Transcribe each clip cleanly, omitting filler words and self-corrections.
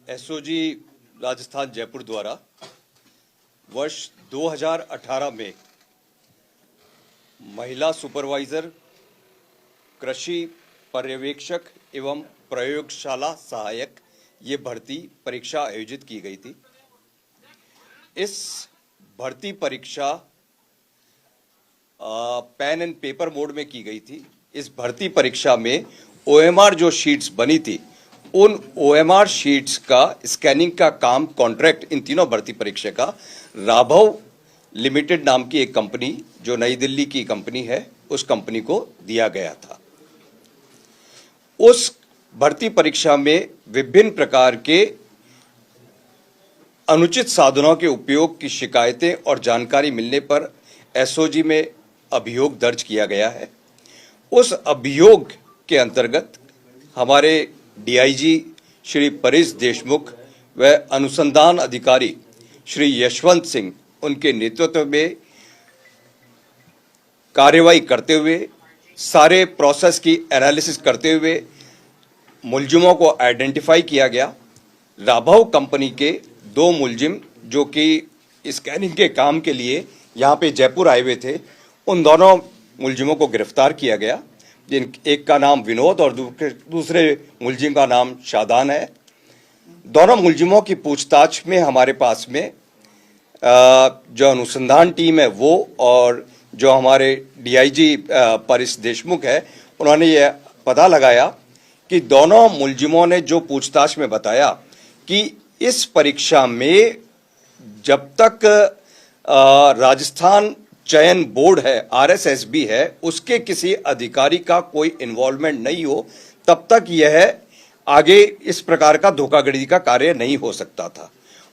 SOG Rajasthan Jaipur द्वारा वर्ष 2018 में महिला सुपरवाइजर, कृषि पर्यवेक्षक एवं प्रयोगशाला सहायक ये भर्ती परीक्षा आयोजित की गई थी। इस भर्ती परीक्षा पेन एंड पेपर मोड में की गई थी। इस भर्ती परीक्षा में ओएमआर जो शीट्स बनी थी, उन ओएमआर शीट्स का स्कैनिंग का काम कॉन्ट्रैक्ट इन तीनों भर्ती परीक्षा का राघव लिमिटेड नाम की एक कंपनी जो नई दिल्ली की कंपनी है, उस कंपनी को दिया गया था। उस भर्ती परीक्षा में विभिन्न प्रकार के अनुचित साधनों के उपयोग की शिकायतें और जानकारी मिलने पर एसओजी में अभियोग दर्ज किया गया है। उस अभियोग के अंतर्गत हमारे डीआईजी श्री परेश देशमुख व अनुसंधान अधिकारी श्री यशवंत सिंह उनके नेतृत्व में कार्यवाही करते हुए, सारे प्रोसेस की एनालिसिस करते हुए मुलजिमों को आइडेंटिफाई किया गया। राघव कंपनी के दो मुलजिम जो कि स्कैनिंग के काम के लिए यहाँ पे जयपुर आए हुए थे, उन दोनों मुलजिमों को गिरफ्तार किया गया। जिन एक का नाम विनोद और दूसरे मुलजिम का नाम शादान है। दोनों मुलजिमों की पूछताछ में हमारे पास में जो अनुसंधान टीम है वो और जो हमारे डीआईजी परेश देशमुख है, उन्होंने ये पता लगाया कि दोनों मुलजिमों ने जो पूछताछ में बताया कि इस परीक्षा में जब तक राजस्थान चयन बोर्ड है, आरएसएसबी है, उसके किसी अधिकारी का कोई इन्वॉल्वमेंट नहीं हो, तब तक यह आगे इस प्रकार का धोखाधड़ी का कार्य नहीं हो सकता था।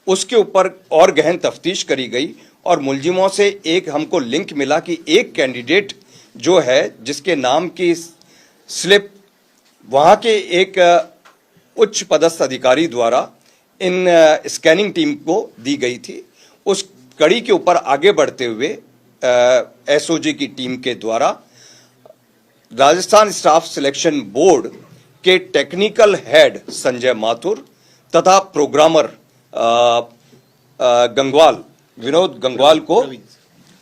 उसके ऊपर और गहन तफ्तीश करी गई और मुलजिमों से एक हमको लिंक मिला कि एक कैंडिडेट जो है, जिसके नाम की स्लिप वहां के एक उच्च पदस्थ अधिकारी द्वारा इन स्कैनिंग टीम को दी गई थी। उस कड़ी के ऊपर आगे बढ़ते हुए एसओजी की टीम के द्वारा राजस्थान स्टाफ सिलेक्शन बोर्ड के टेक्निकल हेड संजय माथुर तथा प्रोग्रामर गंगवाल, विनोद गंगवाल को,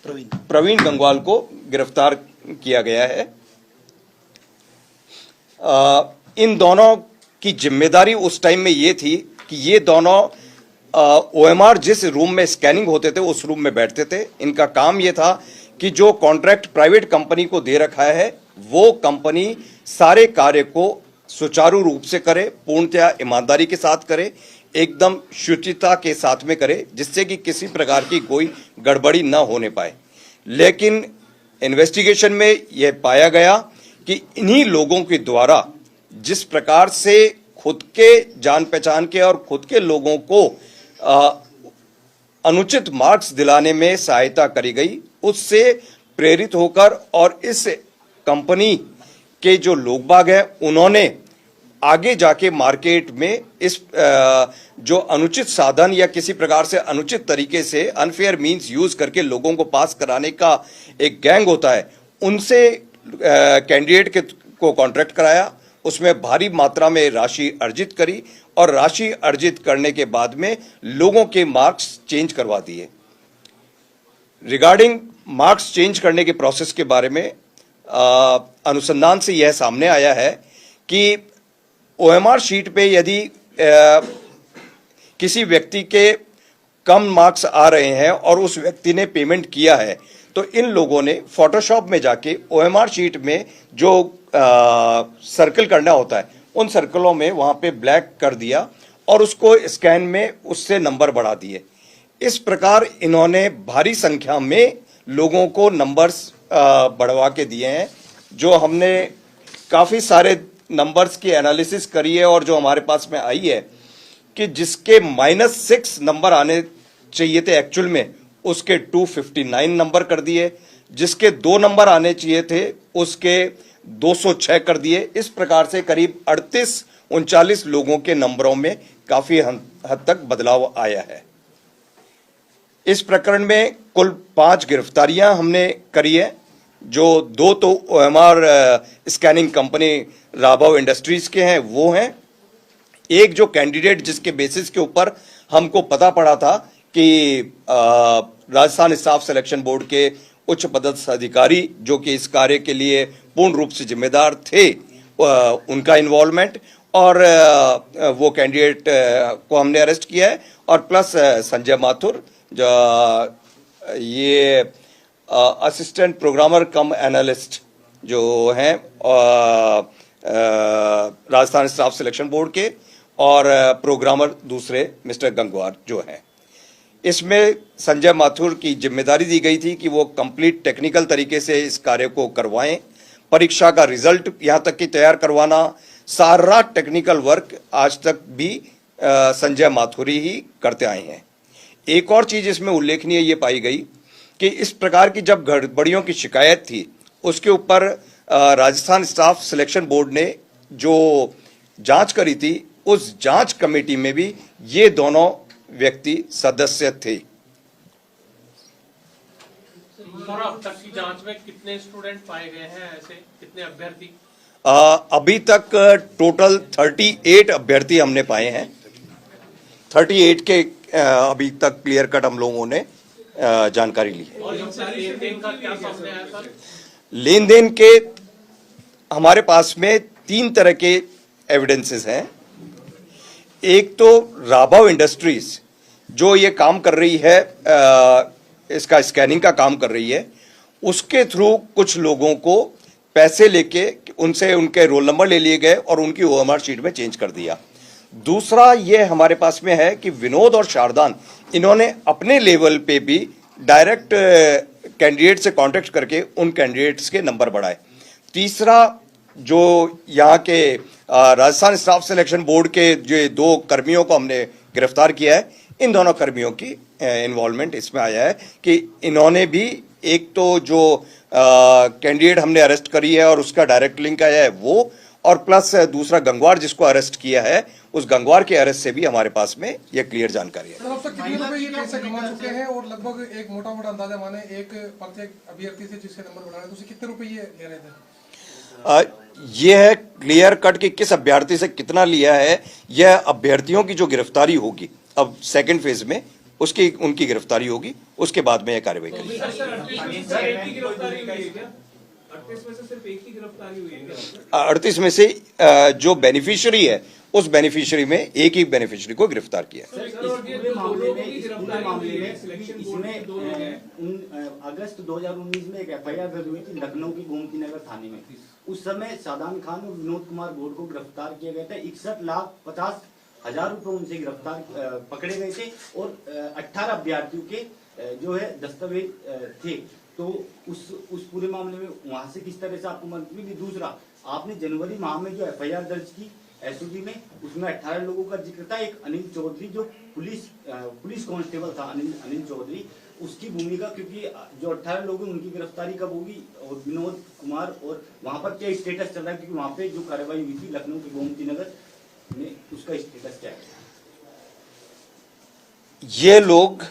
प्रवीण गंगवाल को गिरफ्तार किया गया है। इन दोनों की जिम्मेदारी उस टाइम में ये थी कि ये दोनों ओएमआर जिस रूम में स्कैनिंग होते थे उस रूम में बैठते थे। इनका काम ये था कि जो कॉन्ट्रैक्ट प्राइवेट कंपनी को दे रखा है वो कंपनी सारे कार्य को सुचारू रूप से करे, पूर्णतया ईमानदारी के साथ करे, एकदम शुचिता के साथ में करे, जिससे कि किसी प्रकार की कोई गड़बड़ी न होने पाए। लेकिन इन्वेस्टिगेशन में यह पाया गया कि इन्हीं लोगों के द्वारा जिस प्रकार से खुद के जान पहचान के और खुद के लोगों को अनुचित मार्क्स दिलाने में सहायता करी गई, उससे प्रेरित होकर और इस कंपनी के जो लोग बाग हैं उन्होंने आगे जाके मार्केट में इस जो अनुचित साधन या किसी प्रकार से अनुचित तरीके से अनफेयर मींस यूज करके लोगों को पास कराने का एक गैंग होता है, उनसे कैंडिडेट को कॉन्ट्रैक्ट कराया। उसमें भारी मात्रा में राशि अर्जित करी और राशि अर्जित करने के बाद में लोगों के मार्क्स चेंज करवा दिए। रिगार्डिंग मार्क्स चेंज करने के प्रोसेस के बारे में अनुसंधान से यह सामने आया है कि ओएमआर शीट पे यदि किसी व्यक्ति के कम मार्क्स आ रहे हैं और उस व्यक्ति ने पेमेंट किया है, तो इन लोगों ने फोटोशॉप में जाके ओएमआर शीट में जो सर्कल करना होता है, उन सर्कलों में वहां पे ब्लैक कर दिया और उसको स्कैन में उससे नंबर बढ़ा दिए। इस प्रकार इन्होंने भारी संख्या में लोगों को नंबर्स बढ़वा के दिए हैं। जो हमने काफ़ी सारे नंबर्स की एनालिसिस करी है और जो हमारे पास में आई है कि जिसके -6 नंबर आने चाहिए थे एक्चुअल में, उसके 259 नंबर कर दिए। जिसके 2 नंबर आने चाहिए थे उसके 206 कर दिए। इस प्रकार से करीब 38-39 लोगों के नंबरों में काफी हद तक बदलाव आया है। इस प्रकरण में कुल 5 गिरफ्तारियां हमने करी है, जो 2 तो OMR scanning company Raghav industries के हैं वो हैं, एक जो कैंडिडेट जिसके बेसिस के ऊपर हमको पता पड़ा था कि राजस्थान स्टाफ सिलेक्शन बोर्ड के उच्च पदस्थ अधिकारी जो कि इस कार्य के लिए पूर्ण रूप से जिम्मेदार थे, उनका इन्वॉल्वमेंट, और वो कैंडिडेट को हमने अरेस्ट किया है। और प्लस संजय माथुर जो ये असिस्टेंट प्रोग्रामर कम एनालिस्ट जो हैं राजस्थान स्टाफ सिलेक्शन बोर्ड के, और प्रोग्रामर दूसरे मिस्टर गंगवार जो हैं। इसमें संजय माथुर की जिम्मेदारी दी गई थी कि वो कंप्लीट टेक्निकल तरीके से इस कार्य को करवाएं, परीक्षा का रिजल्ट यहाँ तक कि तैयार करवाना, सारा टेक्निकल वर्क आज तक भी संजय माथुरी ही करते आए हैं। एक और चीज इसमें उल्लेखनीय ये पाई गई कि इस प्रकार की जब गड़बड़ियों की शिकायत थी, उसके ऊपर राजस्थान स्टाफ सिलेक्शन बोर्ड ने जो जांच करी थी, उस जांच कमेटी में भी ये दोनों व्यक्ति सदस्य थे। सर, अब तक की जांच में कितने स्टूडेंट पाए गए हैं, ऐसे कितने अभ्यर्थी? अभी तक टोटल 38 अभ्यर्थी हमने पाए हैं। 38 के अभी तक क्लियर कट हम लोगों ने जानकारी ली है। और इनसे लेन-देन का क्या सामने आया सर? लेन देन के हमारे पास में 3 तरह के एविडेंसेस हैं। एक तो राघव इंडस्ट्रीज जो ये काम कर रही है, इसका स्कैनिंग का काम कर रही है, उसके थ्रू कुछ लोगों को पैसे लेके उनसे उनके रोल नंबर ले लिए गए और उनकी ओएमआर शीट में चेंज कर दिया। दूसरा ये हमारे पास में है कि विनोद और शारदान, इन्होंने अपने लेवल पे भी डायरेक्ट कैंडिडेट से कांटेक्ट करके उन कैंडिडेट्स के नंबर बढ़ाए। तीसरा जो यहाँ के राजस्थान स्टाफ सिलेक्शन बोर्ड के जो 2 कर्मियों को हमने गिरफ्तार किया है, इन दोनों कर्मियों की इन्वॉल्वमेंट इसमें आया है कि इन्होंने भी, एक तो जो कैंडिडेट हमने अरेस्ट करी है और उसका डायरेक्ट लिंक आया है वो, और प्लस दूसरा गंगवार जिसको अरेस्ट किया है, उस गंगवार के अरेस्ट से भी हमारे पास में ये क्लियर जानकारी है। अब तक कितने रुपए ये पैसे कमा चुके हैं, और लगभग एक मोटा अंदाजा माने एक प्रत्येक अभ्यर्थी से जिसके नंबर बढ़ाए तो उसे कितने रुपए ये ले रहे थे? ये है क्लियर कट कि किस अभ्यर्थी से कितना लिया है, यह अभ्यर्थियों की जो गिरफ्तारी होगी अब सेकंड फेज में, उसकी उनकी गिरफ्तारी होगी, उसके बाद में यह कार्रवाई करेगी। 38 में से जो बेनिफिशियरी है, उस बेनिफिशियरी में एक ही बेनिफिशियरी को गिरफ्तार किया। अगस्त 2019 में एक एफआईआर दर्ज हुई थी लखनऊ की गोमती नगर थाने में। उस समय सादान खान और विनोद कुमार गौड़ को गिरफ्तार किया गया था। 61,50,000 रुपए उनसे गिरफ्तार पकड़े गए थे, और 18 अभ्यर्थियों के जो है दस्तावेज थे। तो उस पूरे मामले में वहां से किस तरह से आपको मदद मिली? दूसरा, आपने जनवरी माह में जो एफआईआर दर्ज की एसओजी में, उसमें 18 लोगों का जिक्र था। एक अनिल चौधरी जो पुलिस कांस्टेबल था, अनिल चौधरी, उसकी भूमिका, क्योंकि जो 18 लोग हैं उनकी गिरफ्तारी कब होगी, और विनोद कुमार, और वहां पर क्या स्टेटस चल रहा है? क्योंकि वहां पे जो कार्रवाई हुई थी लखनऊ के गोमती नगर में, उसका स्टेटस क्या है? ये लोग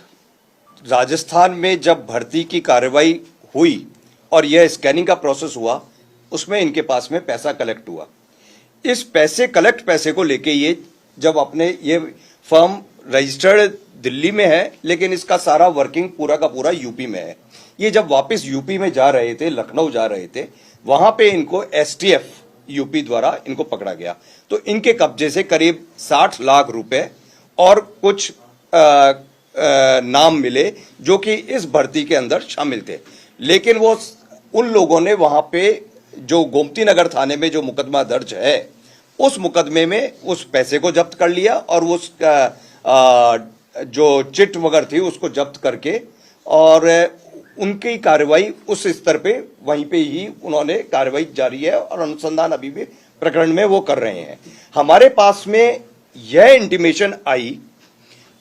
राजस्थान में जब भर्ती की कार्रवाई हुई और यह स्कैनिंग का प्रोसेस हुआ, उसमें इनके पास में पैसा कलेक्ट हुआ। इस पैसे को लेके ये जब अपने, ये फर्म रजिस्टर्ड दिल्ली में है, लेकिन इसका सारा वर्किंग पूरा का पूरा यूपी में है। ये जब वापस यूपी में जा रहे थे, लखनऊ जा रहे थे, वहां पे इनको एसटीएफ यूपी द्वारा इनको पकड़ा गया। तो इनके कब्जे से करीब 60 लाख रुपए और कुछ नाम मिले जो कि इस भर्ती के अंदर शामिल थे। लेकिन वो उन लोगों ने वहां पे जो गोमती नगर थाने में जो मुकदमा दर्ज है, उस मुकदमे में उस पैसे को जब्त कर लिया और उस जो चिट वगैरह थी उसको जब्त करके, और उनकी कार्रवाई उस स्तर पे वहीं पे ही उन्होंने कार्रवाई जारी है और अनुसंधान अभी भी प्रकरण में वो कर रहे हैं। हमारे पास में यह इंटीमेशन आई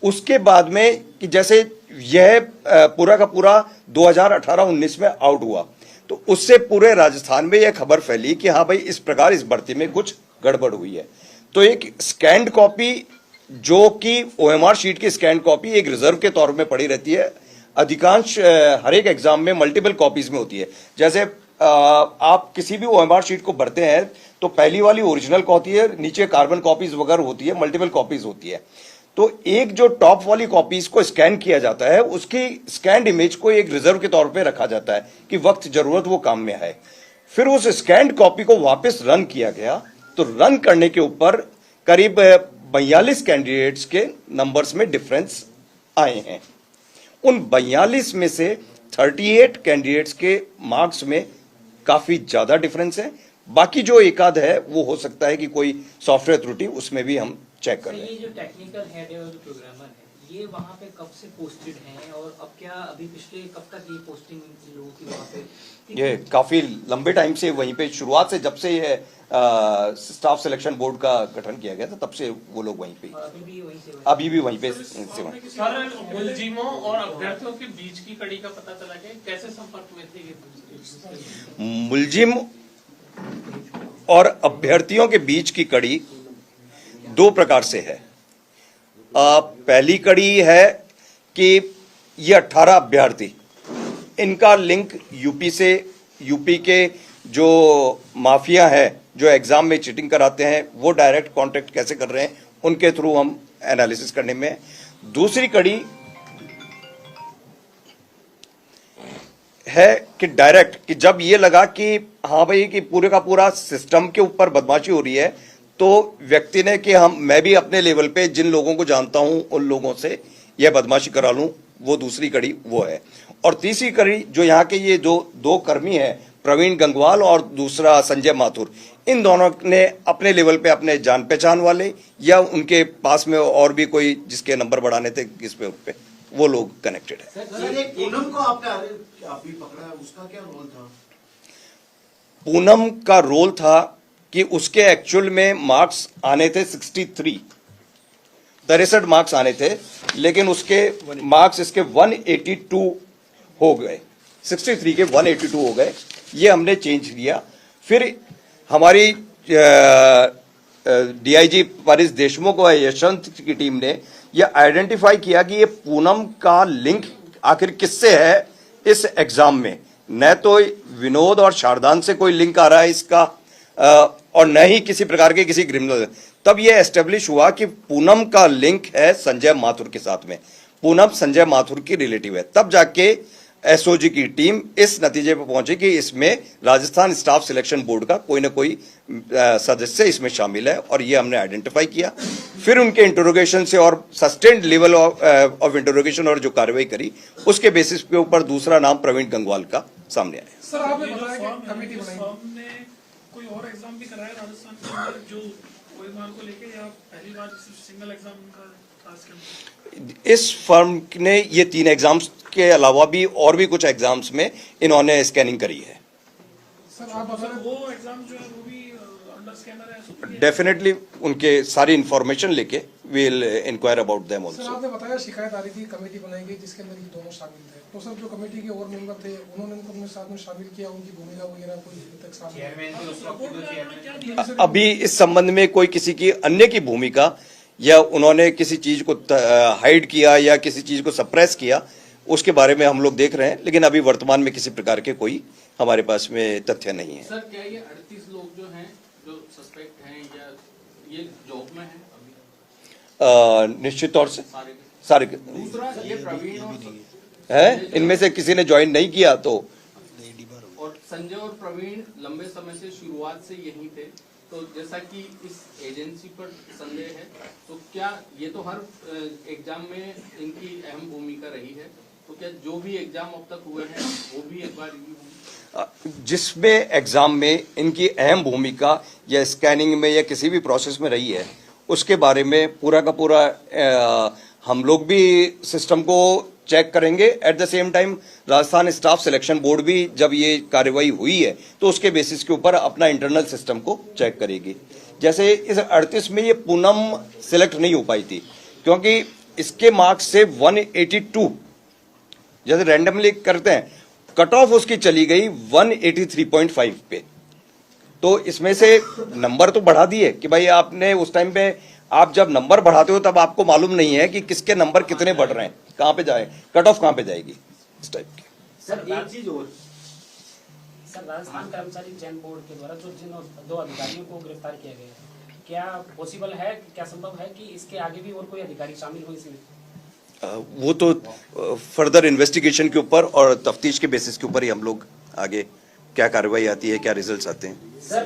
उसके बाद में कि जैसे यह पूरा का पूरा 2018-19 में आउट हुआ, तो उससे पूरे राजस्थान में यह खबर फैली कि हाँ भाई इस प्रकार इस भर्ती में कुछ गड़बड़ हुई है। तो एक स्कैंड कॉपी, जो कि ओएमआर शीट की स्कैंड कॉपी एक रिजर्व के तौर में पड़ी रहती है, अधिकांश हर एक एग्जाम में मल्टीपल कॉपीज में होती है। जैसे आप किसी भी ओएमआर शीट को भरते हैं तो पहली वाली ओरिजिनल कॉपी है, नीचे कार्बन कॉपीज वगैरह होती है, मल्टीपल कॉपीज होती है। तो एक जो टॉप वाली कॉपीज को स्कैन किया जाता है, उसकी स्कैन्ड इमेज को एक रिजर्व के तौर पे रखा जाता है कि वक्त जरूरत वो काम में आए। फिर उस स्कैन्ड कॉपी को वापस रन किया गया, तो रन करने के ऊपर करीब 42 कैंडिडेट्स के नंबर्स में डिफरेंस आए हैं। उन 42 में से 38 कैंडिडेट्स के मार्क्स में काफी ज्यादा डिफरेंस है। बाकी जो एक आध है वो हो सकता है कि कोई सॉफ्टवेयर त्रुटि, उसमें भी हम चेक कर रहे हैं। ये जो टेक्निकल हेड है और जो प्रोग्रामर है, ये वहाँ पे कब से पोस्टेड हैं और अब क्या अभी पिछले कब तक ये पोस्टिंग इन लोगों की वहाँ पे? ये काफी लंबे टाइम से वहीं पे, शुरुआत से जब से ये स्टाफ सिलेक्शन बोर्ड का गठन किया गया था तब से वो लोग वहीं पे, और अभी भी वहीं से अभी भी वहीं पे सेवा। सर, मुलजिमों और अभ्यर्थियों के बीच की कड़ी का पता चला कि कैसे संपर्क में थे ये? मुलजिम और अभ्यर्थियों के बीच की कड़ी दो प्रकार से है। पहली कड़ी है कि ये 18 अभ्यर्थी, इनका लिंक यूपी से, यूपी के जो माफिया है जो एग्जाम में चीटिंग कराते हैं, वो डायरेक्ट कांटेक्ट कैसे कर रहे हैं, उनके थ्रू हम एनालिसिस करने में। दूसरी कड़ी है कि डायरेक्ट, कि जब ये लगा कि हाँ भाई कि पूरे का पूरा सिस्टम के ऊपर बदमाशी हो रही है, तो व्यक्ति ने कि मैं भी अपने लेवल पे जिन लोगों को जानता हूं उन लोगों से यह बदमाशी करा लूं, वो दूसरी कड़ी वो है। और तीसरी कड़ी जो यहाँ के ये जो दो कर्मी हैं, प्रवीण गंगवाल और दूसरा संजय माथुर, इन दोनों ने अपने लेवल पे अपने जान पहचान वाले या उनके पास में और भी कोई जिसके नंबर बढ़ाने थे किस पे वो लोग कनेक्टेड है। सर, एक पूनम को आपने अभी पकड़ा है, उसका क्या रोल था? पूनम का रोल था कि उसके एक्चुअल में मार्क्स आने थे 63 मार्क्स आने थे, लेकिन उसके मार्क्स इसके 182 हो गए, 63 के 182 हो गए। ये हमने चेंज किया। फिर हमारी डीआईजी परिस देशमुख और यशवंत की टीम ने यह आइडेंटिफाई किया कि ये पूनम का लिंक आखिर किससे है इस एग्जाम में। न तो विनोद और शारदान से कोई लिंक आ रहा है इसका, और न ही किसी प्रकार के किसी क्रिमिनल। तब यह एस्टेब्लिश हुआ कि पूनम का लिंक है संजय माथुर के साथ में, पूनम संजय माथुर की रिलेटिव है। तब जाके एसओजी की टीम इस नतीजे पर पहुंची कि इसमें राजस्थान स्टाफ सिलेक्शन बोर्ड का कोई ना कोई सदस्य इसमें शामिल है, और ये हमने आइडेंटिफाई किया। फिर उनके इंटरोगेशन से और सस्टेन्ड लेवल ऑफ इंटरोगेशन और जो कार्रवाई करी, उसके बेसिस के ऊपर दूसरा नाम प्रवीण गंगवाल का सामने आया। सर, आपने बताया कि कमेटी बनाई, ने कोई और एग्जाम भी कराया राजस्थान के अंदर जो ओएमआर को लेके, या पहली बार सिंगल एग्जाम का था इसके अंदर? इस फर्म ने ये 3 एग्जाम्स के अलावा भी और भी कुछ एग्जाम्स में इन्होंने स्कैनिंग करी है। सर आप बता रहे वो एग्जाम जो है वो भी अंडर स्कैनर है? डेफिनेटली उनके सारी इंफॉर्मेशन लेके will inquire about them sir, also. आपने बताया शिकायत आ रही थी, कमेटी बनाई गई जिसके अंदर ये दोनों शामिल थे। तो सर जो कमेटी के और मेंबर थे उन्होंने उनको अपने साथ में शामिल किया, उनकी भूमिका वगैरह कोई अभी तक सामने? अभी इस संबंध में कोई किसी की अन्य की भूमिका या उन्होंने किसी चीज को हाइड किया या किसी चीज को सप्रेस किया, उसके बारे में हम लोग देख रहे हैं, लेकिन अभी वर्तमान में किसी प्रकार के कोई हमारे पास में तथ्य नहीं है। सर, क्या ये 38 लोग जो हैं जो सस्पेक्ट हैं, या ये जॉब में हैं अभी? निश्चित तौर से सारे सारे दूसरा ये प्रवीण है, इनमें से किसी ने ज्वाइन नहीं किया तो। और संजय और प्रवीण लंबे समय से शुरुआत से यहीं थे, तो जैसा कि इस एजेंसी पर संदेह है, तो क्या ये तो हर एग्जाम में इनकी अहम भूमिका रही है, तो क्या जो भी एग्जाम अब तक हुए हैं वो भी एक बार रिव्यू होंगे? जिसमें एग्जाम में इनकी अहम भूमिका या स्कैनिंग में या किसी भी प्रोसेस में रही है, उसके बारे में पूरा का पूरा हम लोग भी सिस्टम को चेक करेंगे। At the same time Rajasthan staff selection board भी जब ये कार्रवाई हुई है तो उसके बेसिस के ऊपर अपना इंटरनल सिस्टम को चेक करेगी। जैसे इस 38 में ये पूनम सिलेक्ट नहीं हो पाई थी क्योंकि इसके मार्क्स से 182 जैसे रैंडमली करते हैं, कट ऑफ उसकी चली गई 183.5 पे। तो इसमें से नंबर तो बढ़ा दिए कि भाई आपने उस टाइम पे, आप जब नंबर बढ़ाते हो तब आपको मालूम नहीं है कि किसके नंबर कितने बढ़ रहे हैं, कहां पे जाए, कट ऑफ कहां पे जाएगी, इस टाइप की। सर एक चीज और, सर, राजस्थान कर्मचारी चयन बोर्ड के द्वारा जो जिन 2 अधिकारियों को गिरफ्तार किया गया है, क्या पॉसिबल है, क्या संभव है कि इसके आगे भी और कोई अधिकारी शामिल हो इसमें? वो तो फर्दर इन्वेस्टिगेशन के ऊपर और तफ्तीश के बेसिस के ऊपर ही हम लोग आगे क्या कार्रवाई आती है, क्या रिजल्ट्स आते हैं। सर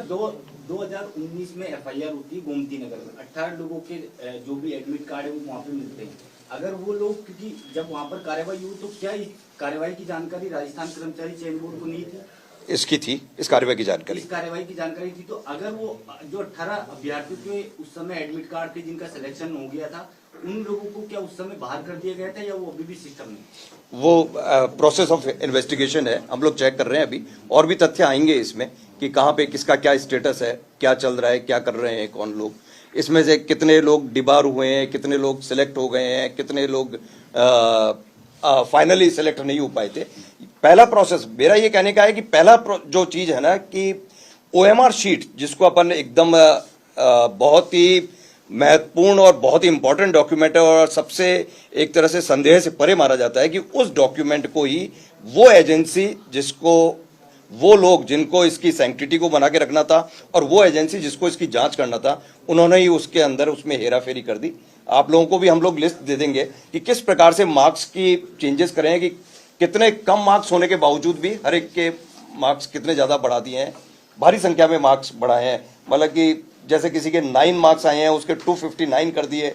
2019 में एफआईआर होती है गोमती नगर में, 18 लोगों के जो भी एडमिट कार्ड है वो वहाँ पे मिलते हैं। अगर वो लोग, क्योंकि जब वहाँ पर कार्रवाई हुई तो क्या इस कार्रवाई की जानकारी राजस्थान कर्मचारी चयन बोर्ड को नहीं थी? इसकी थी, इस कार्रवाई की जानकारी। इस कार्रवाई की जानकारी थी, तो अगर वो जो 18 अभ्यर्थियों के उस समय एडमिट कार्ड थे जिनका सिलेक्शन हो गया था, उन लोगों को क्या उस समय बाहर कर दिया गया था या वो अभी भी सिस्टम में? वो प्रोसेस ऑफ इन्वेस्टिगेशन है, हम लोग चेक कर रहे हैं अभी, और भी तथ्य आएंगे इसमें कि कहाँ पे किसका क्या स्टेटस है, क्या चल रहा है, क्या कर रहे हैं कौन लोग, इसमें से कितने लोग डिबार हुए हैं, कितने लोग सिलेक्ट हो गए हैं, कितने लोग फाइनली सिलेक्ट नहीं हो पाए थे। पहला प्रोसेस मेरा ये कहने का है कि पहला जो चीज है ना कि ओएमआर शीट, जिसको अपन एकदम बहुत ही महत्वपूर्ण और बहुत ही इंपॉर्टेंट डॉक्यूमेंट है और सबसे एक तरह से संदेह से परे माना जाता है कि उस डॉक्यूमेंट को ही वो एजेंसी जिसको, वो लोग जिनको इसकी सैंक्टिटी को बना के रखना था और वो एजेंसी जिसको इसकी जांच करना था, उन्होंने ही उसके अंदर उसमें हेराफेरी कर दी। आप लोगों को भी हम लोग लिस्ट दे देंगे कि किस प्रकार से मार्क्स की चेंजेस करें, कि कितने कम मार्क्स होने के बावजूद भी हर एक के मार्क्स कितने ज्यादा बढ़ा दिए हैं, भारी संख्या में मार्क्स बढ़ाए हैं। मतलब कि जैसे किसी के 9 मार्क्स आए हैं उसके 259 कर दिए।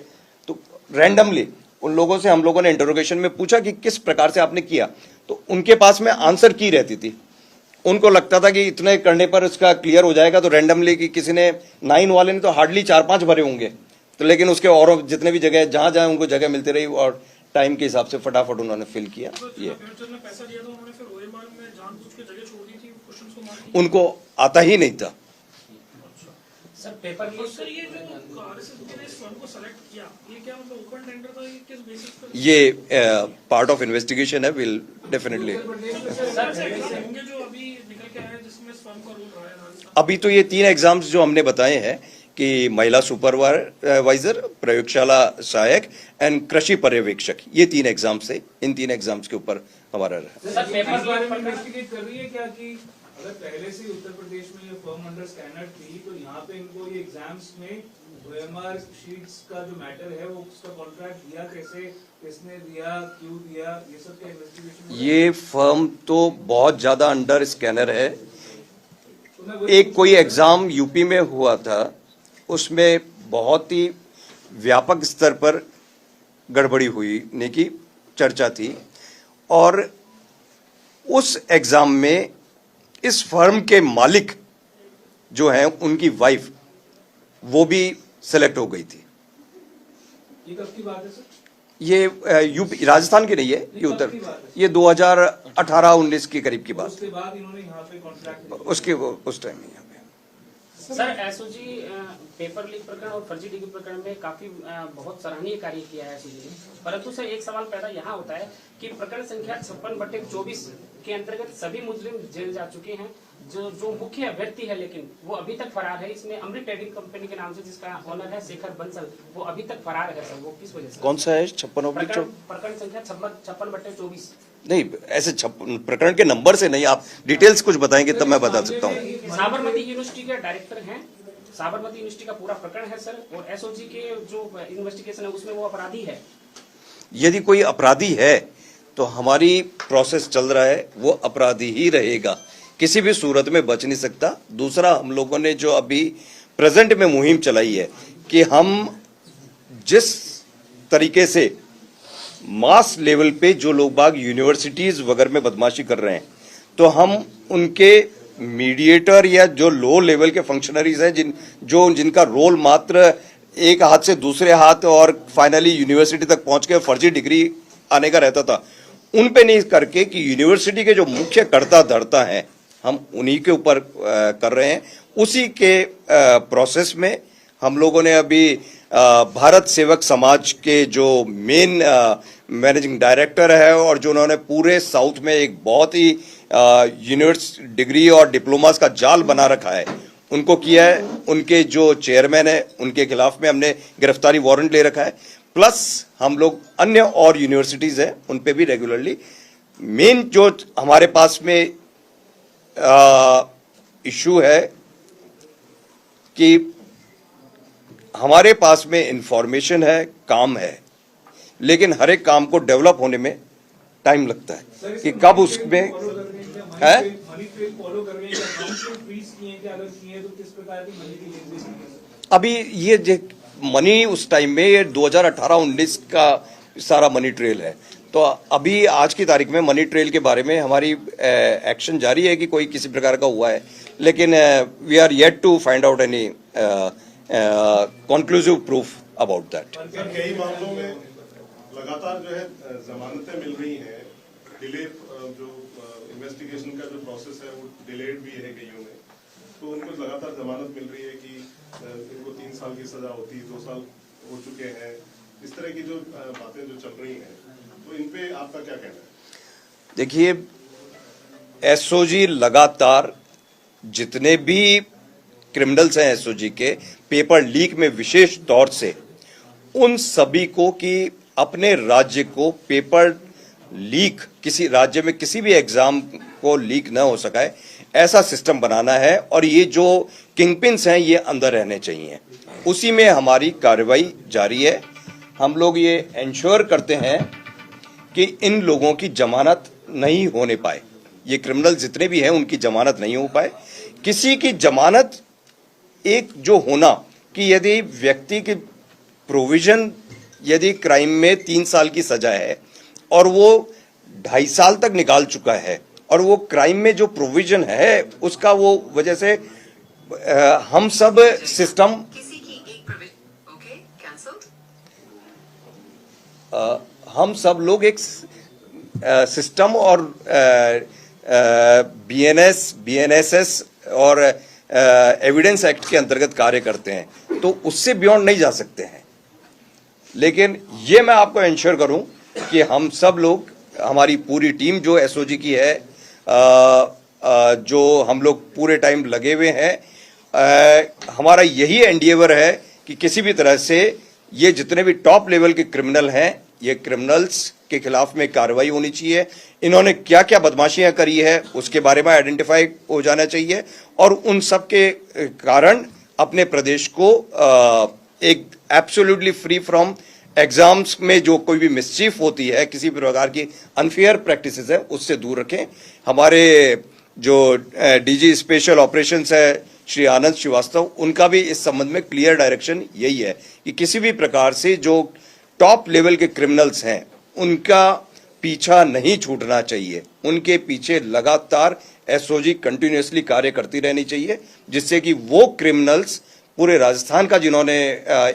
तो रैंडमली उन लोगों से हम लोगों ने इंटरोगेशन में पूछा कि किस प्रकार से आपने किया, तो उनके पास में आंसर की रहती थी। उनको लगता था कि इतने करने पर इसका क्लियर हो जाएगा, तो रैंडमली कि किसी ने 9 वाले ने तो हार्डली 4-5 भरे होंगे, तो लेकिन उसके और जितने भी जगह जहां जहां उनको जगह मिलती रही और टाइम के हिसाब से फटाफट उन्होंने फिल किया। ये पैसा दिया था उन्होंने, फिर ओएमआर में जानबूझ के जगह छोड़ दी थी क्वेश्चंस को मार के। उनको आता ही नहीं था। सर, पेपर और सर ये जो आरएसएस ने इस फर्म को सेलेक्ट किया, ये क्या मतलब ओपन टेंडर था, ये किस बेसिस पर? ये पार्ट ऑफ इन्वेस्टिगेशन है, विल डेफिनेटली। होंगे जो अभी निकल के आए जिसमें इस फर्म का रोल रहा है राजस्थान। अभी तो ये 3 एग्जाम्स जो हमने बताए हैं कि महिला सुपरवाइजर, प्रयोगशाला सहायक एंड कृषि पर्यवेक्षक, ये 3 एग्जाम्स है। इन 3 एग्जाम्स के ऊपर हमारा सर, पेपर बारे में इन्वेस्टिगेट कर रही है क्या कि अगर पहले से उत्तर प्रदेश में ये फर्म अंडर स्कैनर थी, तो यहाँ पे इनको ये एग्जाम्स में ओएमआर शीट्स का जो मैटर है वो उसका कॉन्ट्रैक्ट दिया कैसे, किसने दिया, क्यों दिया, ये सब का इन्वेस्टिगेशन? ये फर्म तो बहुत ज्यादा अंडर स्कैनर है। एक कोई एग्जाम यूपी में हुआ था, उसमें बहुत ही व्यापक स्तर पर गड़बड़ी हुई ने की चर्चा थी, और उस एग्जाम में इस फर्म के मालिक जो हैं उनकी वाइफ वो भी सिलेक्ट हो गई थी। ये कब की बात है सर? ये यूपी, राजस्थान की नहीं है, ये उत्तर, ये 2018-19 के करीब की बात। उसके बाद इन्होंने यहाँ पे कॉन्ट्रैक्ट, उसके उस टाइम यहाँ पे। सर, एसओजी पेपर लीक प्रकरण और फर्जी डिग्री प्रकरण में काफी बहुत सराहनीय कार्य किया है एसओजी ने, परंतु सर एक सवाल पैदा यहाँ होता है कि प्रकरण संख्या 56/24 के अंतर्गत सभी मुजरिम जेल जा चुके हैं। जो मुख्य अभ्यर्थी है लेकिन वो अभी तक फरार है। इसमें अमृत ट्रेडिंग कंपनी के नाम से जिसका ओनर है शेखर बंसल, वो अभी तक फरार है। सर वो किस वजह से? कौन सा है? 56/24? प्रकरण संख्या 56/24। नहीं, ऐसे प्रकरण के नंबर से नहीं, आप डिटेल्स कुछ बताएंगे तब मैं बता सकता हूँ। साबरमती यूनिवर्सिटी के डायरेक्टर हैं, साबरमती यूनिवर्सिटी का पूरा प्रकरण है सर, और एसओजी के जो इन्वेस्टिगेशन है उसमें वो अपराधी है। यदि कोई अपराधी है तो हमारी प्रोसेस चल रहा है, वो अपराधी ही रहेगा, किसी भी सूरत में बच नहीं सकता। दूसरा, हम लोगों ने जो अभी प्रेजेंट में मुहिम चलाई है कि हम जिस तरीके से मास लेवल पे जो लोग बाग यूनिवर्सिटीज वगैरह में बदमाशी कर रहे हैं, तो हम उनके मीडिएटर या जो लो लेवल के फंक्शनरीज हैं जिनका रोल मात्र एक हाथ से दूसरे हाथ और फाइनली यूनिवर्सिटी तक पहुंच के फर्जी डिग्री आने का रहता था, उन पे नहीं करके कि यूनिवर्सिटी के जो मुख्य कर्ता धर्ता हैं हम उन्हीं के ऊपर कर रहे हैं। उसी के प्रोसेस में हम लोगों ने अभी भारत सेवक समाज के जो मेन मैनेजिंग डायरेक्टर है और जो उन्होंने पूरे साउथ में एक बहुत ही यूनिवर्सिटी डिग्री और डिप्लोमास का जाल बना रखा है, उनको किया है। उनके जो चेयरमैन है उनके खिलाफ में हमने गिरफ्तारी वारंट ले रखा है। प्लस हम लोग अन्य और यूनिवर्सिटीज हैं उन पे भी रेगुलरली, मेन जो हमारे पास में इशू है कि हमारे पास में इंफॉर्मेशन है, काम है, लेकिन हर एक काम को डेवलप होने में टाइम लगता है कि कब उसमें है। मनी ट्रेल फॉलो कर रहे हैं, अकाउंट्स में फ्रीज किए हैं, क्या अगर किए हैं तो किस प्रकार की मनी की लेन देन की? अभी ये जो मनी उस टाइम में ये 2018-19 का सारा मनी ट्रेल है, तो अभी आज की तारीख में मनी ट्रेल के बारे में हमारी एक्शन जारी है कि कोई किसी प्रकार का हुआ है, लेकिन we are yet to find out any conclusive proof about that. कई मामलों में लगातार जो है जमानतें मिल रही हैं, डिले जो इन्वेस्टिगेशन का जो प्रोसेस है वो डिलेड भी है कईयों में, तो उनको लगातार जमानत मिल रही है कि इनको 3 साल की सजा होती, 2 साल हो चुके हैं, इस तरह की जो बातें जो चल रही हैं, तो इन पे आपका क्या कहना है? देखिए, एसओजी लगातार जितने भी क्रिमिनल्स हैं एसओजी के पेपर लीक में विशेष तौर से उन सभी को कि अपने राज्य को पेपर लीक किसी राज्य में किसी भी एग्जाम को लीक न हो सके ऐसा सिस्टम बनाना है, और ये जो किंगपिन्स हैं ये अंदर रहने चाहिए। उसी में हमारी कार्रवाई जारी है। हम लोग ये इंश्योर करते हैं कि इन लोगों की जमानत नहीं होने पाए, ये क्रिमिनल जितने भी हैं उनकी जमानत नहीं हो पाए। किसी की जमानत एक जो होना कि यदि व्यक्ति की प्रोविजन यदि क्राइम में 3 साल की सजा है और वो 2.5 साल तक निकाल चुका है, और वो क्राइम में जो प्रोविजन है उसका वो वजह से हम सब सिस्टम हम सब लोग एक सिस्टम और बीएनएसएस और एविडेंस एक्ट के अंतर्गत कार्य करते हैं, तो उससे बियॉन्ड नहीं जा सकते हैं। लेकिन ये मैं आपको इंश्योर करूं कि हम सब लोग, हमारी पूरी टीम जो एसओजी की है, जो हम लोग पूरे टाइम लगे हुए हैं, हमारा यही एंडिएवर है कि किसी भी तरह से ये जितने भी टॉप लेवल के क्रिमिनल हैं, ये क्रिमिनल्स के खिलाफ में कार्रवाई होनी चाहिए। इन्होंने क्या क्या बदमाशियां करी है उसके बारे में आइडेंटिफाई हो जाना चाहिए, और उन सब के कारण अपने प्रदेश को एक एब्सोल्युटली फ्री फ्रॉम एग्जाम्स में जो कोई भी मिसचीफ होती है, किसी भी प्रकार की अनफेयर प्रैक्टिसेस है, उससे दूर रखें। हमारे जो डीजी स्पेशल ऑपरेशंस है श्री आनंद श्रीवास्तव, उनका भी इस संबंध में क्लियर डायरेक्शन यही है कि किसी भी प्रकार से जो टॉप लेवल के क्रिमिनल्स हैं उनका पीछा नहीं छूटना चाहिए, उनके पीछे लगातार एसओजी कंटिन्यूअसली कार्य करती रहनी चाहिए, जिससे कि वो क्रिमिनल्स पूरे राजस्थान का जिन्होंने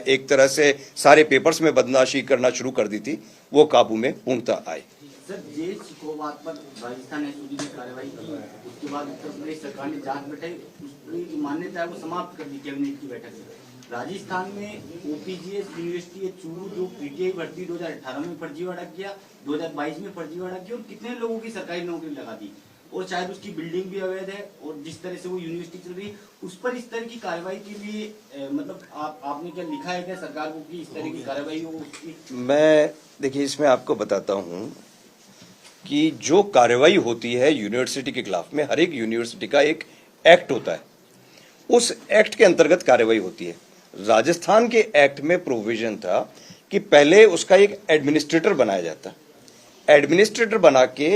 एक तरह से सारे पेपर्स में बदमाशी करना शुरू कर दी थी, वो काबू में पूर्णतः आए। सर, ये शिकोवाद पर राजस्थान एसओजी ने कार्रवाई की, उसके बाद उत्तर प्रदेश सरकार ने जांच बैठाई, उसकी मान्यता है वो समाप्त कर दी कैबिनेट की बैठक में। राजस्थान में ओपीजीएस यूनिवर्सिटी चूरू जो पीटीआई भर्ती 2018 में फर्जीवाड़ा किया, 2022 में फर्जीवाड़ा किया और कितने लोगों की सरकारी नौकरी लगा दी, और शायद उसकी बिल्डिंग भी अवैध है, और जिस तरह से वो यूनिवर्सिटी चल रही उस पर इस तरह की कार्रवाई के लिए मतलब आपने क्या लिखा है क्या सरकार को कि इस तरह की कार्रवाई हो उसकी? मैं देखिए इसमें आपको बताता हूं कि जो कार्रवाई होती है यूनिवर्सिटी के खिलाफ में, हर एक यूनिवर्सिटी का एक एक्ट होता है, उस एक्ट के अंतर्गत कार्रवाई होती है। राजस्थान के एक्ट में प्रोविजन था कि पहले उसका एक एडमिनिस्ट्रेटर बनाया जाता, एडमिनिस्ट्रेटर बना के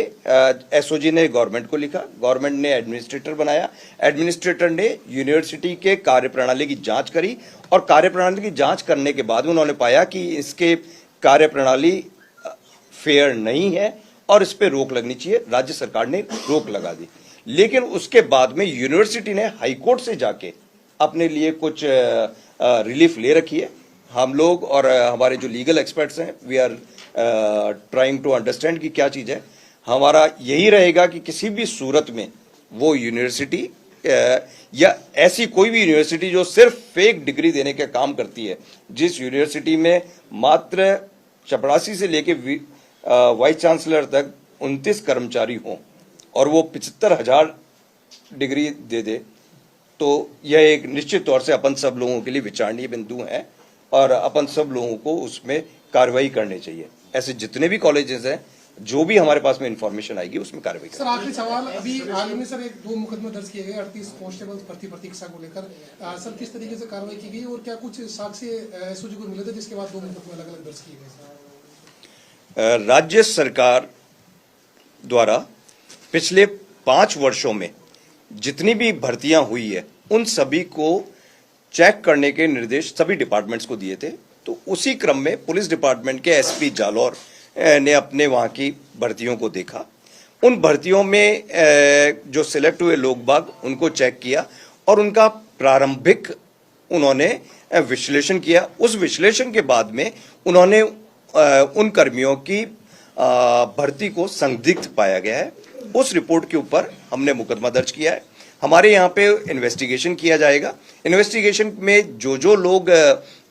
एसओजी ने गवर्नमेंट को लिखा, गवर्नमेंट ने एडमिनिस्ट्रेटर बनाया, एडमिनिस्ट्रेटर ने यूनिवर्सिटी के कार्यप्रणाली की जांच करी, और कार्यप्रणाली की जांच करने के बाद उन्होंने पाया कि इसके कार्यप्रणाली फेयर नहीं है और इस पे रोक लगनी चाहिए। राज्य सरकार ने रोक लगा दी, लेकिन उसके बाद में यूनिवर्सिटी ने हाईकोर्ट से जाके अपने लिए कुछ रिलीफ ले रखी है। हम लोग और हमारे जो लीगल एक्सपर्ट्स हैं, we are trying to understand कि क्या चीज है। हमारा यही रहेगा कि किसी भी सूरत में वो यूनिवर्सिटी या ऐसी कोई भी यूनिवर्सिटी जो सिर्फ फेक डिग्री देने का काम करती है, जिस यूनिवर्सिटी में मात्र चपरासी से लेके वाइस चांसलर तक 29 कर्मचारी हों और वो 75,000 डिग्री दे दे, तो यह एक निश्चित तौर से अपन सब लोगों के लिए विचारणीय बिंदु है और अपन सब लोगों को उसमें कार्रवाई करनी चाहिए। ऐसे जितने भी कॉलेजेस हैं जो भी हमारे पास में इंफॉर्मेशन आएगी उसमें कार्रवाई सर आखिरी सवाल, अभी हाल में सर 2 मुकदमे दर्ज किए गए 38 कांस्टेबल भर्ती प्रतीक्षा को लेकर, सर किस तरीके से कार्रवाई की गई और क्या कुछ साक्ष्य एसओजी को मिले थे जिसके बाद 2 मुकदमे अलग अलग दर्ज किए गए? राज्य सरकार द्वारा पिछले 5 वर्षों में जितनी भी भर्तियां हुई है उन सभी को चेक करने के निर्देश सभी डिपार्टमेंट्स को दिए थे। तो उसी क्रम में पुलिस डिपार्टमेंट के एसपी जालौर ने अपने वहां की भर्तियों को देखा। उन भर्तियों में जो सिलेक्ट हुए लोग बाग उनको चेक किया और उनका प्रारंभिक उन्होंने विश्लेषण किया। उस विश्लेषण के बाद में उन्होंने उन कर्मियों की भर्ती को संदिग्ध पाया गया है। उस रिपोर्ट के ऊपर हमने मुकदमा दर्ज किया है। हमारे यहाँ पे इन्वेस्टिगेशन किया जाएगा। इन्वेस्टिगेशन में जो लोग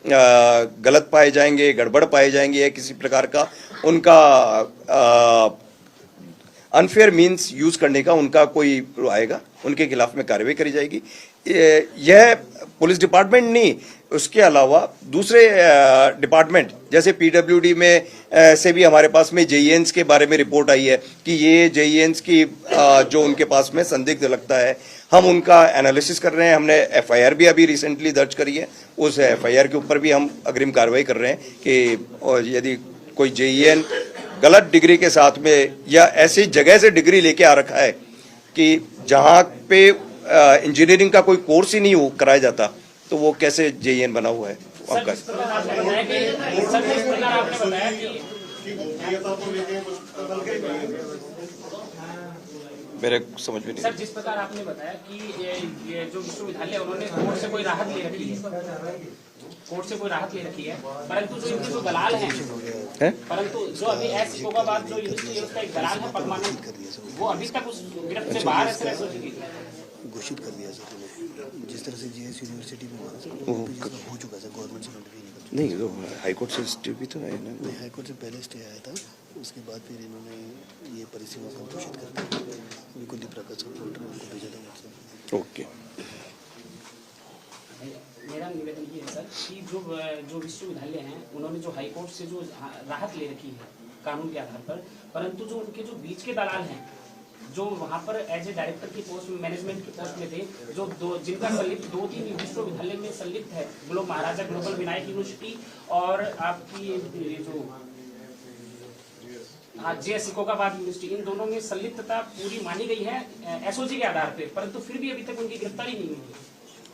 गलत पाए जाएंगे, गड़बड़ पाए जाएंगे या किसी प्रकार का उनका अनफेयर मीन्स यूज करने का उनका कोई आएगा, उनके खिलाफ में कार्रवाई करी जाएगी। यह पुलिस डिपार्टमेंट नहीं, उसके अलावा दूसरे डिपार्टमेंट जैसे पीडब्ल्यूडी में से भी हमारे पास में जेईएन्स के बारे में रिपोर्ट आई है कि ये जेईएन्स की जो उनके पास में संदिग्ध लगता है, हम उनका एनालिसिस कर रहे हैं। हमने एफआईआर भी अभी रिसेंटली दर्ज करी है। उस एफआईआर के ऊपर भी हम अग्रिम कार्रवाई कर रहे हैं कि यदि कोई जेईएन गलत डिग्री के साथ में या ऐसी जगह से डिग्री लेके आ रखा है कि जहां पे इंजीनियरिंग का कोई कोर्स ही नहीं कराया जाता, तो वो कैसे जेईएन बना हुआ है आपका? मेरे समझ में नहीं। सर, जिस प्रकार आपने बताया कि ये जो विश्वविद्यालय उन्होंने कोर्ट से कोई राहत ले रखी है, परंतु जो इनके जो दलाल हैं, परंतु जो अभी ऐशोकाबाद जो यूनिवर्सिटी है उसका एक दलाल है परमानेंट, वो अभी तक उस गिरफ्त से बाहर है। घोषित कर दिया सर, जिस तरह से जेएस यूनिवर्सिटी में हो चुका है, गवर्नमेंट से नोटिफिकेशन नहीं, तो हाईकोर्ट से स्टे भी तो है ना? नहीं, हाईकोर्ट से पहले स्टे आया था, उसके बाद फिर इन्होंने ये परिसीमा को घोषित कर दिया। उनको प्रकाश उनको भेजा था। ओके, मेरा निवेदन ये है सर कि जो विश्वविद्यालय हैं उन्होंने जो हाईकोर्ट से जो राहत ले रखी है कानून के आधार पर, परंतु जो उनके जो बीच के दलाल हैं जो वहाँ पर एज ए डायरेक्टर की पोस्ट में, मैनेजमेंट की पोस्ट में थे, जो जिनका संलिप्त 2-3 विश्वविद्यालय में संलिप्त है, महाराजा ग्लोबल विनायक यूनिवर्सिटी और आपकी जो जेएस सिकोकाबाद यूनिवर्सिटी, इन दोनों में संलिप्तता पूरी मानी गई है एसओजी के आधार पर, परंतु फिर भी अभी तक उनकी गिरफ्तारी नहीं हुई है।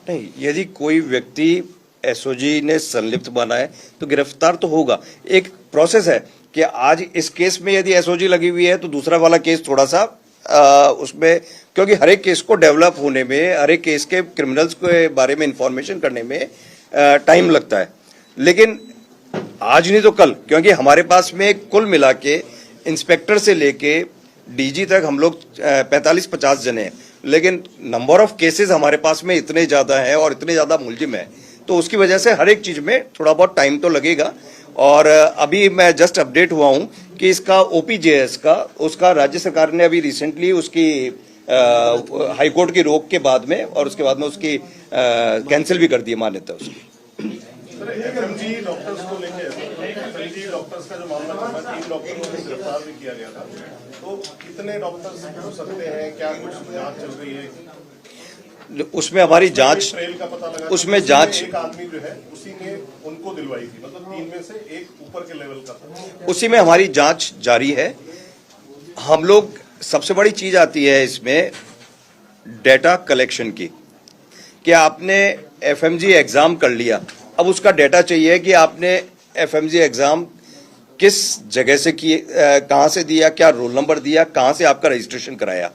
नहीं, यदि कोई व्यक्ति एसओजी ने संलिप्त बना है तो गिरफ्तार तो होगा। एक प्रोसेस है कि आज इस केस में यदि एसओजी लगी हुई है तो दूसरा वाला केस थोड़ा सा उसमें, क्योंकि हर एक केस को डेवलप होने में, हर एक केस के क्रिमिनल्स के बारे में इंफॉर्मेशन करने में टाइम लगता है। लेकिन आज नहीं तो कल, क्योंकि हमारे पास में कुल मिला के इंस्पेक्टर से लेके डीजी तक हम लोग 45-50 जने हैं, लेकिन नंबर ऑफ केसेस हमारे पास में इतने ज्यादा हैं और इतने ज्यादा मुलजिम हैं, तो उसकी वजह से हर एक चीज में थोड़ा बहुत टाइम तो लगेगा। और अभी मैं जस्ट अपडेट हुआ हूं कि इसका ओपीजेएस का, उसका राज्य सरकार ने अभी रिसेंटली उसकी हाईकोर्ट की रोक के बाद में और उसके बाद में उसकी कैंसिल भी कर दी मान्यता उसकी। एफएमजी डॉक्टर्स को लेकर एफएमजी डॉक्टर्स का जो मामला था, 3 डॉक्टरों को गिरफ्तार भी किया गया था, तो कितने डॉक्टर्स हो सकते हैं, क्या कुछ जांच चल रही है? उसमें हमारी जांच, का पता लगा, उसमें जांच, एक आदमी जो है उसी ने उनको दिलवाई थी, मतलब 3 में से एक ऊपर के लेवल का था। उसी में हमारी जांच जारी है। हम लोग, सबसे बड़ी चीज आती है इसमें डेटा कलेक्शन की, कि आपने एफएमजी एग्जाम कर लिया, अब उसका डेटा चाहिए कि आपने एफएमजी एग्जाम किस जगह से किए, कहां से दिया, क्या रोल नंबर दिया, कहां से आपका रजिस्ट्रेशन कराया।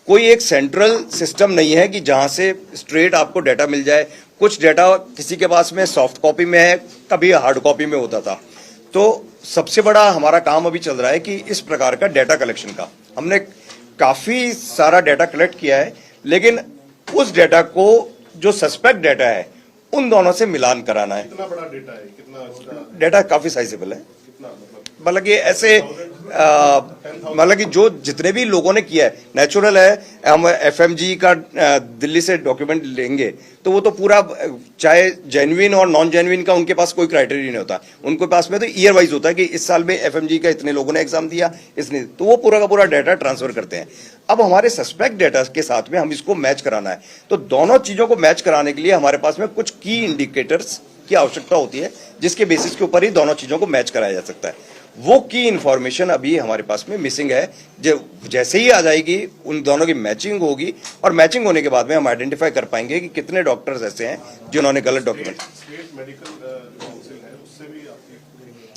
कोई एक सेंट्रल सिस्टम नहीं है कि जहां से स्ट्रेट आपको डेटा मिल जाए। कुछ डेटा किसी के पास में सॉफ्ट कॉपी में है, कभी हार्ड कॉपी में होता था। तो सबसे बड़ा हमारा काम अभी चल रहा है कि इस प्रकार का डेटा कलेक्शन का, हमने काफी सारा डेटा कलेक्ट किया है, लेकिन उस डेटा को जो सस्पेक्ट डेटा है उन दोनों से मिलान कराना है। कितना बड़ा डेटा है? कितना डेटा काफी साइजेबल है, कितना मतलब कि ऐसे मतलब कि जो जितने भी लोगों ने किया है, नेचुरल है। हम एफएमजी का दिल्ली से डॉक्यूमेंट लेंगे तो वो तो पूरा चाहे जेन्युइन और नॉन जेन्युइन का उनके पास कोई क्राइटेरिया नहीं होता, उनके पास में तो ईयर वाइज होता है कि इस साल में एफएमजी का इतने लोगों ने एग्जाम दिया, इसने, तो वो पूरा का पूरा डाटा ट्रांसफर करते हैं। अब हमारे सस्पेक्ट डाटा के साथ में हम इसको मैच कराना है, तो दोनों चीजों को मैच कराने के लिए हमारे पास में कुछ की इंडिकेटर्स की आवश्यकता होती है, जिसके बेसिस के ऊपर ही दोनों चीजों को मैच कराया जा सकता है। वो की इंफॉर्मेशन अभी हमारे पास में मिसिंग है, जैसे ही आ जाएगी उन दोनों की मैचिंग होगी, और मैचिंग होने के बाद में हम आइडेंटिफाई कर पाएंगे कि कितने डॉक्टर्स ऐसे हैं जिन्होंने गलत डॉक्यूमेंट। स्टेट मेडिकल काउंसिल है, उससे भी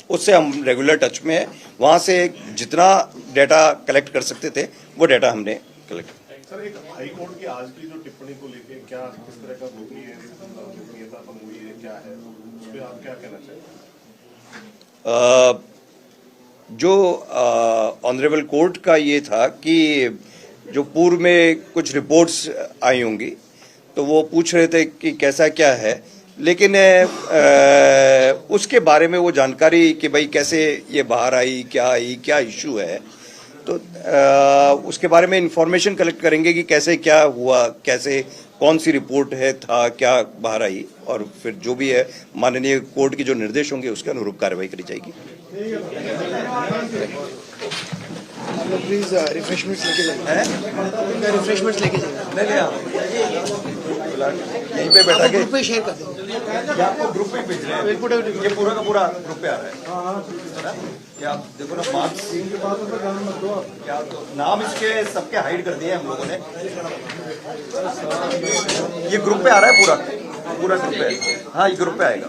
उससे हम रेगुलर टच में है, वहां से जितना डाटा कलेक्ट कर सकते थे वो डाटा हमने कलेक्ट। सर, एक हाई कोर्ट की आज की जो टिप्पणी को लेके क्या किस तरह का गोपनीयता भंग हुई है, क्या है उस पर आप क्या कहना चाहेंगे? जो ऑनरेबल कोर्ट का ये था कि जो पूर्व में कुछ रिपोर्ट्स आई होंगी तो वो पूछ रहे थे कि कैसा क्या है, लेकिन उसके बारे में वो जानकारी कि भाई कैसे ये बाहर आई, क्या इशू है, तो उसके बारे में इंफॉर्मेशन कलेक्ट करेंगे कि कैसे क्या हुआ, कैसे कौन सी रिपोर्ट है, था क्या बाहर आई, और फिर जो भी है माननीय कोर्ट के जो निर्देश होंगे उसके अनुरूप कार्रवाई करी जाएगी। प्लीज रिफ्रेशमेंट्स लेके जाइए, रिफ्रेशमेंट्स लेके जाइए, यहीं पे बैठा के ग्रुप पे शेयर कर देंगे, आपको ग्रुप पे भेज रहे हैं, ये पूरा का पूरा ग्रुप पे आ रहा है। क्या आप देखो ना, मार्क्स क्या तो नाम इसके सबके हाइड कर दिए हम लोगों ने, ये ग्रुप पे आ रहा है, पूरा ग्रुप पे, हाँ ये ग्रुप पे आएगा।